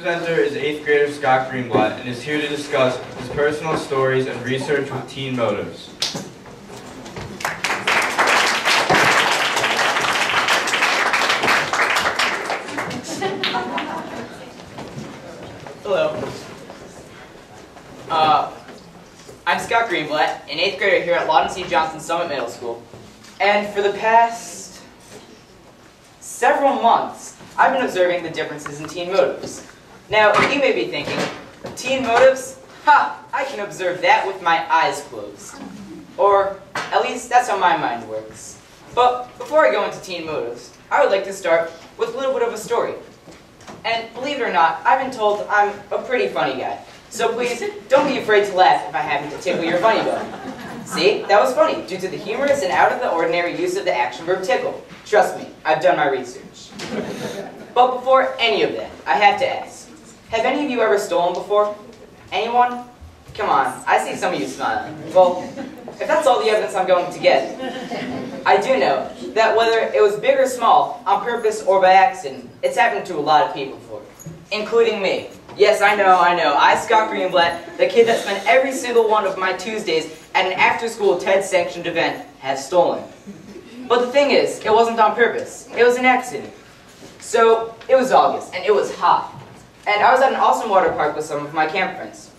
presenter is 8th grader Scott Greenblatt and is here to discuss his personal stories and research with teen motives. Hello. I'm Scott Greenblatt, an 8th grader here at Lawton C. Johnson Summit Middle School. And for the past several months, I've been observing the differences in teen motives. Now, you may be thinking, teen motives? Ha! I can observe that with my eyes closed. Or, at least, that's how my mind works. But before I go into teen motives, I would like to start with a little bit of a story. And believe it or not, I've been told I'm a pretty funny guy. So please, don't be afraid to laugh if I happen to tickle your funny bone. See, that was funny, due to the humorous and out-of-the-ordinary use of the action verb tickle. Trust me, I've done my research. But before any of that, I have to ask, have any of you ever stolen before? Anyone? Come on, I see some of you smiling. Well, if that's all the evidence I'm going to get, I do know that whether it was big or small, on purpose or by accident, it's happened to a lot of people before, including me. Yes, I know, I, Scott Greenblatt, the kid that spent every single one of my Tuesdays at an after-school TED-sanctioned event, has stolen. But the thing is, it wasn't on purpose. It was an accident. So, it was August, and it was hot. And I was at an awesome water park with some of my camp friends.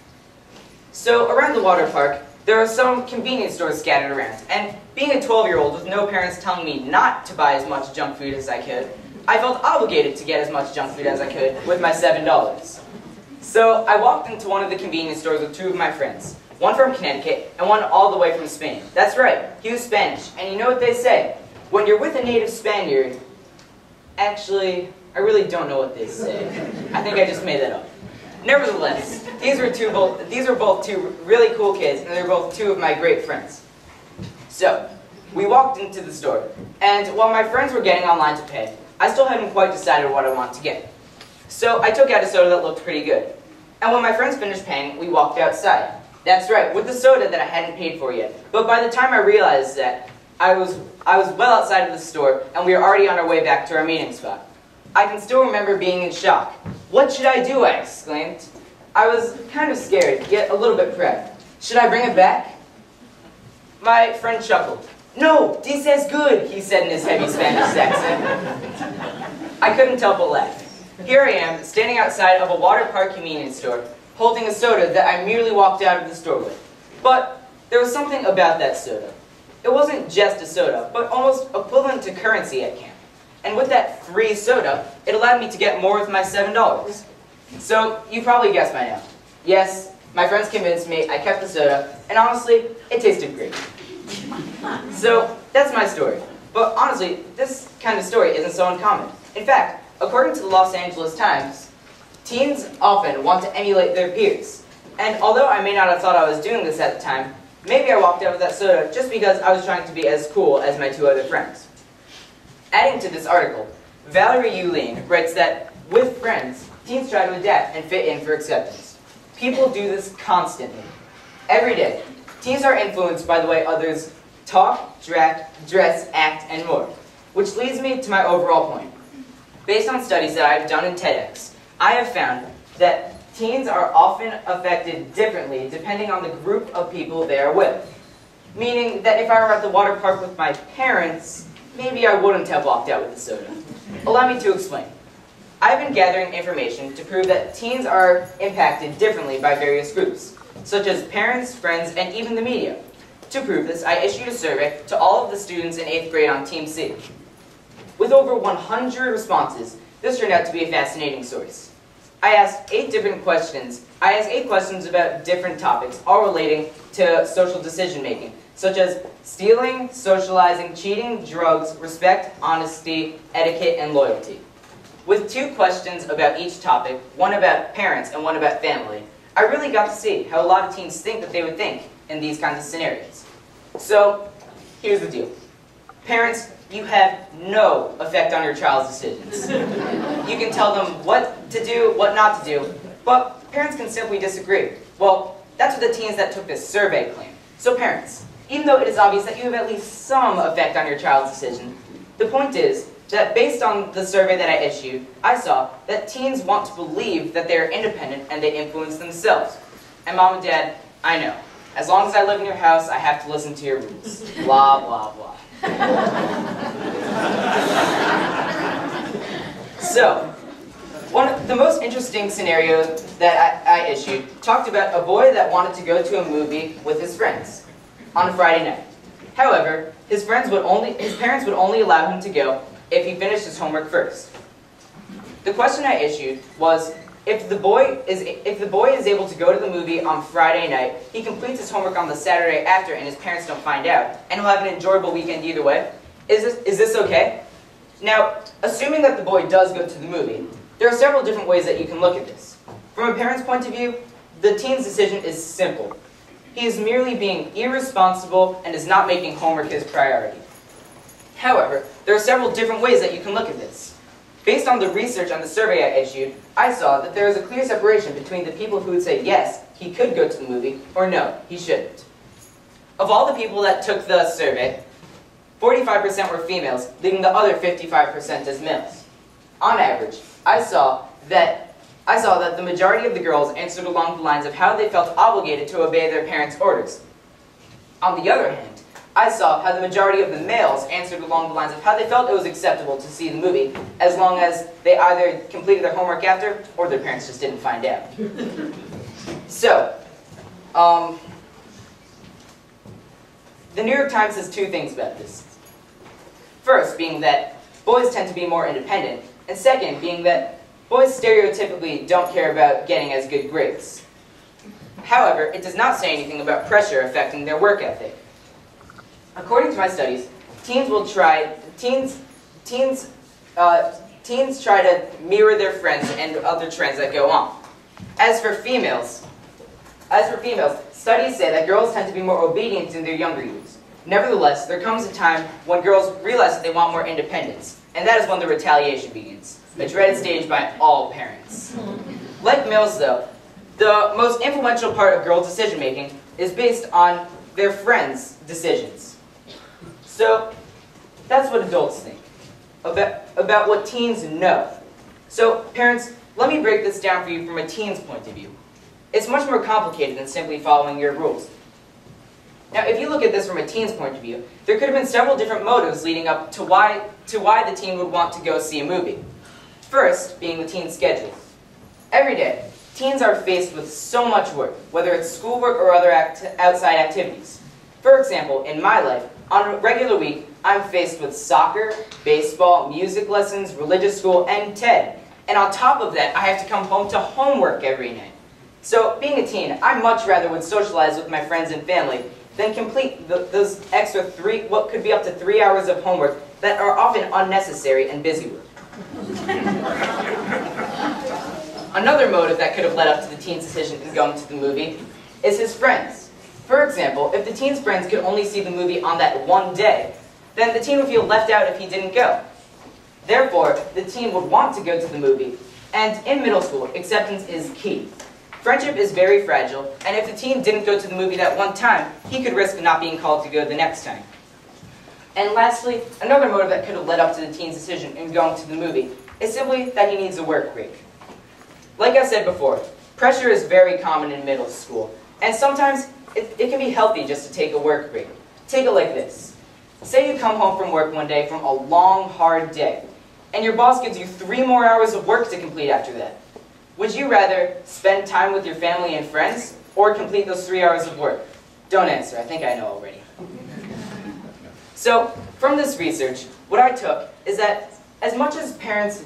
So, around the water park, there are some convenience stores scattered around. And being a 12-year-old with no parents telling me not to buy as much junk food as I could, I felt obligated to get as much junk food as I could with my $7. So, I walked into one of the convenience stores with two of my friends. One from Connecticut, and one all the way from Spain. That's right, he was Spanish. And you know what they say? When you're with a native Spaniard... Actually, I really don't know what they say. I think I just made that up. Nevertheless, these were both two really cool kids, and they're both two of my great friends. So, we walked into the store, and while my friends were getting online to pay, I still hadn't quite decided what I wanted to get. So, I took out a soda that looked pretty good. And when my friends finished paying, we walked outside. That's right, with the soda that I hadn't paid for yet. But by the time I realized that, I was well outside of the store, and we were already on our way back to our meeting spot. I can still remember being in shock. "What should I do?" I exclaimed. I was kind of scared, yet a little bit proud. "Should I bring it back?" My friend chuckled. "No, this is good," he said in his heavy Spanish accent. I couldn't help but laugh. Here I am, standing outside of a water park convenience store, holding a soda that I merely walked out of the store with. But there was something about that soda. It wasn't just a soda, but almost equivalent to currency at camp. And with that free soda, it allowed me to get more with my $7. So, you probably guessed by now. Yes, my friends convinced me, I kept the soda, and honestly, it tasted great. So, that's my story. But honestly, this kind of story isn't so uncommon. In fact, according to the Los Angeles Times, teens often want to emulate their peers. And although I may not have thought I was doing this at the time, maybe I walked out with that soda just because I was trying to be as cool as my two other friends. Adding to this article, Valerie Yulene writes that, with friends, teens try to adapt and fit in for acceptance. People do this constantly. Every day, teens are influenced by the way others talk, dress, act, and more. Which leads me to my overall point. Based on studies that I have done in TEDx, I have found that teens are often affected differently depending on the group of people they are with. Meaning that if I were at the water park with my parents, maybe I wouldn't have walked out with the soda. Allow me to explain. I've been gathering information to prove that teens are impacted differently by various groups, such as parents, friends, and even the media. To prove this, I issued a survey to all of the students in 8th grade on Team C. With over 100 responses, this turned out to be a fascinating source. I asked 8 different questions. I asked 8 questions about different topics, all relating to social decision-making, such as stealing, socializing, cheating, drugs, respect, honesty, etiquette, and loyalty. With 2 questions about each topic, one about parents and one about family, I really got to see how a lot of teens think that they would think in these kinds of scenarios. So, here's the deal. Parents, you have no effect on your child's decisions. You can tell them what to do, what not to do, but parents can simply disagree. Well, that's what the teens that took this survey claim. So parents, even though it is obvious that you have at least some effect on your child's decision, the point is, that based on the survey that I issued, I saw that teens want to believe that they are independent and they influence themselves. And Mom and Dad, I know. As long as I live in your house, I have to listen to your rules. Blah, blah, blah. So, the most interesting scenario that I issued talked about a boy that wanted to go to a movie with his friends on a Friday night. However, his parents would only allow him to go if he finished his homework first. The question I issued was, if the boy is able to go to the movie on Friday night, he completes his homework on the Saturday after and his parents don't find out, and he'll have an enjoyable weekend either way. Is this okay? Now, assuming that the boy does go to the movie, there are several different ways that you can look at this. From a parent's point of view, the teen's decision is simple. He is merely being irresponsible and is not making homework his priority. However, there are several different ways that you can look at this. Based on the research on the survey I issued, I saw that there is a clear separation between the people who would say yes, he could go to the movie, or no, he shouldn't. Of all the people that took the survey, 45% were females, leaving the other 55% as males. On average, I saw that the majority of the girls answered along the lines of how they felt obligated to obey their parents' orders. On the other hand, I saw how the majority of the males answered along the lines of how they felt it was acceptable to see the movie, as long as they either completed their homework after, or their parents just didn't find out. So, the New York Times says two things about this. First, being that boys tend to be more independent, and second, being that boys stereotypically don't care about getting as good grades. However, it does not say anything about pressure affecting their work ethic. According to my studies, teens try to mirror their friends and other trends that go on. As for females, studies say that girls tend to be more obedient in their younger years. Nevertheless, there comes a time when girls realize that they want more independence, and that is when the retaliation begins, a dreaded stage by all parents. Like males, though, the most influential part of girls' decision-making is based on their friends' decisions. So, that's what adults think about what teens know. So, parents, let me break this down for you from a teen's point of view. It's much more complicated than simply following your rules. Now, if you look at this from a teen's point of view, there could have been several different motives leading up to why the teen would want to go see a movie. First, being the teen's schedule. Every day, teens are faced with so much work, whether it's schoolwork or other outside activities. For example, in my life, on a regular week, I'm faced with soccer, baseball, music lessons, religious school, and TED. And on top of that, I have to come home to homework every night. So, being a teen, I much rather would socialize with my friends and family than complete those extra what could be up to 3 hours of homework that are often unnecessary and busy work. Another motive that could have led up to the teen's decision in going to the movie is his friends. For example, if the teen's friends could only see the movie on that one day, then the teen would feel left out if he didn't go. Therefore, the teen would want to go to the movie, and in middle school, acceptance is key. Friendship is very fragile, and if the teen didn't go to the movie that one time, he could risk not being called to go the next time. And lastly, another motive that could have led up to the teen's decision in going to the movie is simply that he needs a work break. Like I said before, pressure is very common in middle school, and sometimes it can be healthy just to take a work break. Take it like this. Say you come home from work one day from a long, hard day, and your boss gives you 3 more hours of work to complete after that. Would you rather spend time with your family and friends, or complete those 3 hours of work? Don't answer, I think I know already. So, from this research, what I took is that as much as parents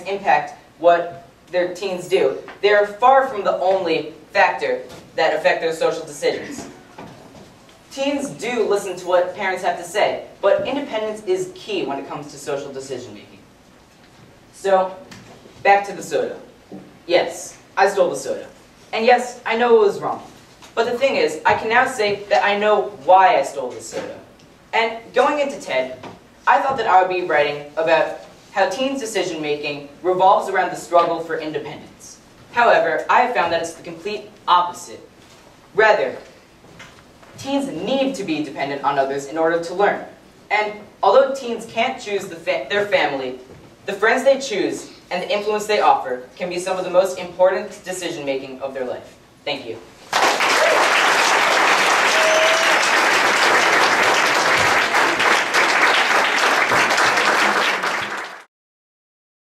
impact what their teens do, they are far from the only factor that affect their social decisions. Teens do listen to what parents have to say, but independence is key when it comes to social decision-making. So, back to the soda. Yes, I stole the soda. And yes, I know it was wrong. But the thing is, I can now say that I know why I stole the soda. And going into TED, I thought that I would be writing about how teens' decision-making revolves around the struggle for independence. However, I have found that it's the complete opposite. Rather, teens need to be dependent on others in order to learn. And although teens can't choose their family, the friends they choose and the influence they offer can be some of the most important decision-making of their life. Thank you.